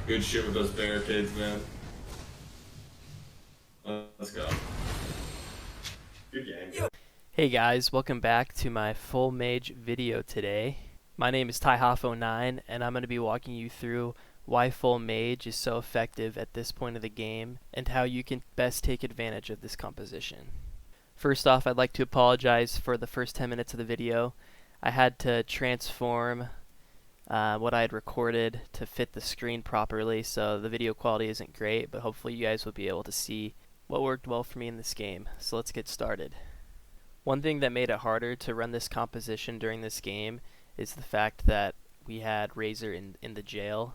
Good shit with those barricades, man. Let's go. Good game. Hey guys, welcome back to my full mage video today. My name is TyHoff09 and I'm going to be walking you through why full mage is so effective at this point of the game and how you can best take advantage of this composition. First off, I'd like to apologize for the first 10 minutes of the video. I had to transform what I had recorded to fit the screen properly, so the video quality isn't great, but hopefully you guys will be able to see what worked well for me in this game. So let's get started. One thing that made it harder to run this composition during this game is the fact that we had Razor in the jail.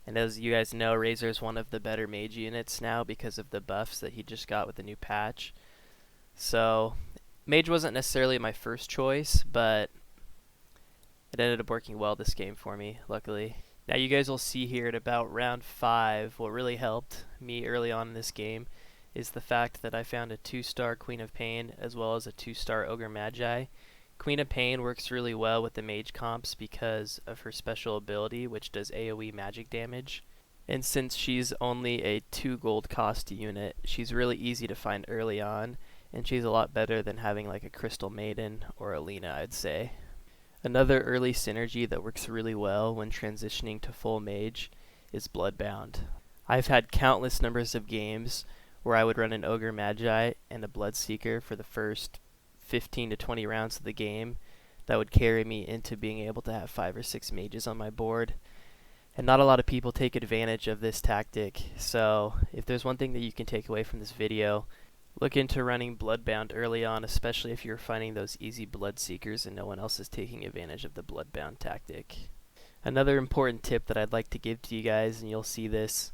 And as you guys know, Razor is one of the better mage units now because of the buffs that he just got with the new patch. So mage wasn't necessarily my first choice, but it ended up working well this game for me, luckily. Now you guys will see here at about round 5, what really helped me early on in this game is the fact that I found a 2-star Queen of Pain as well as a 2-star Ogre Magi. Queen of Pain works really well with the mage comps because of her special ability, which does AoE magic damage. And since she's only a 2 gold cost unit, she's really easy to find early on, and she's a lot better than having like a Crystal Maiden or a Lina, I'd say. Another early synergy that works really well when transitioning to full mage is Bloodbound. I've had countless numbers of games where I would run an Ogre Magi and a Bloodseeker for the first 15 to 20 rounds of the game that would carry me into being able to have 5 or 6 mages on my board. And not a lot of people take advantage of this tactic, so if there's one thing that you can take away from this video, look into running Bloodbound early on, especially if you're finding those easy Bloodseekers and no one else is taking advantage of the Bloodbound tactic. Another important tip that I'd like to give to you guys, and you'll see this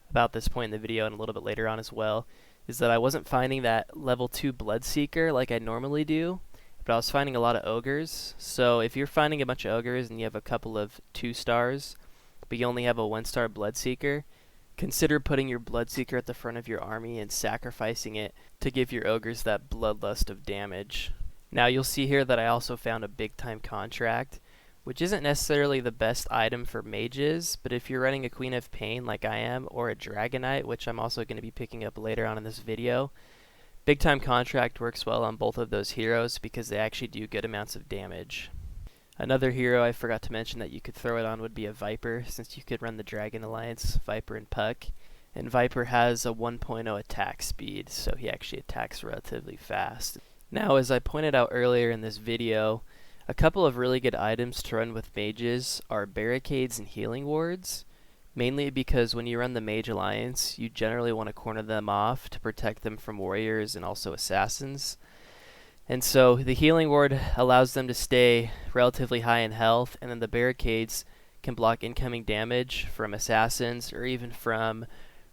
about this point in the video and a little bit later on as well, is that I wasn't finding that level 2 Bloodseeker like I normally do, but I was finding a lot of Ogres. So if you're finding a bunch of Ogres and you have a couple of 2 stars, but you only have a 1-star Bloodseeker, consider putting your Bloodseeker at the front of your army and sacrificing it to give your Ogres that bloodlust of damage. Now you'll see here that I also found a big time contract, which isn't necessarily the best item for mages, but if you're running a Queen of Pain like I am, or a Dragonite, which I'm also going to be picking up later on in this video, big time contract works well on both of those heroes because they actually do good amounts of damage. Another hero I forgot to mention that you could throw it on would be a Viper, since you could run the Dragon Alliance, Viper and Puck. And Viper has a 1.0 attack speed, so he actually attacks relatively fast. Now, as I pointed out earlier in this video, a couple of really good items to run with mages are barricades and healing wards, mainly because when you run the Mage Alliance, you generally want to corner them off to protect them from warriors and also assassins. And so the healing ward allows them to stay relatively high in health, and then the barricades can block incoming damage from assassins or even from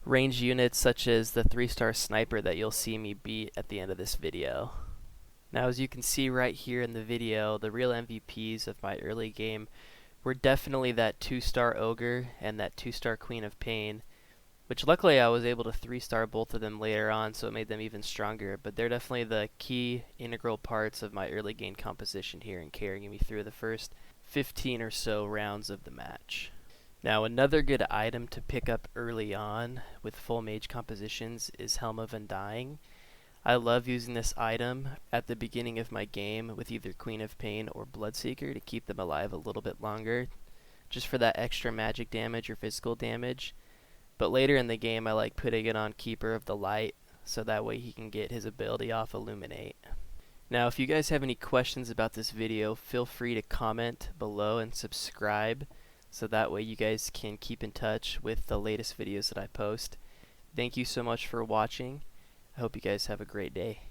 ranged units such as the 3-star sniper that you'll see me beat at the end of this video. Now, as you can see right here in the video, the real MVPs of my early game were definitely that 2-star Ogre and that 2-star Queen of Pain, which luckily I was able to 3-star both of them later on, so it made them even stronger, but they're definitely the key integral parts of my early game composition here and carrying me through the first 15 or so rounds of the match. Now, another good item to pick up early on with full mage compositions is Helm of Undying. I love using this item at the beginning of my game with either Queen of Pain or Bloodseeker to keep them alive a little bit longer, just for that extra magic damage or physical damage. But later in the game, I like putting it on Keeper of the Light, so that way he can get his ability off Illuminate. Now, if you guys have any questions about this video, feel free to comment below and subscribe, so that way you guys can keep in touch with the latest videos that I post. Thank you so much for watching. I hope you guys have a great day.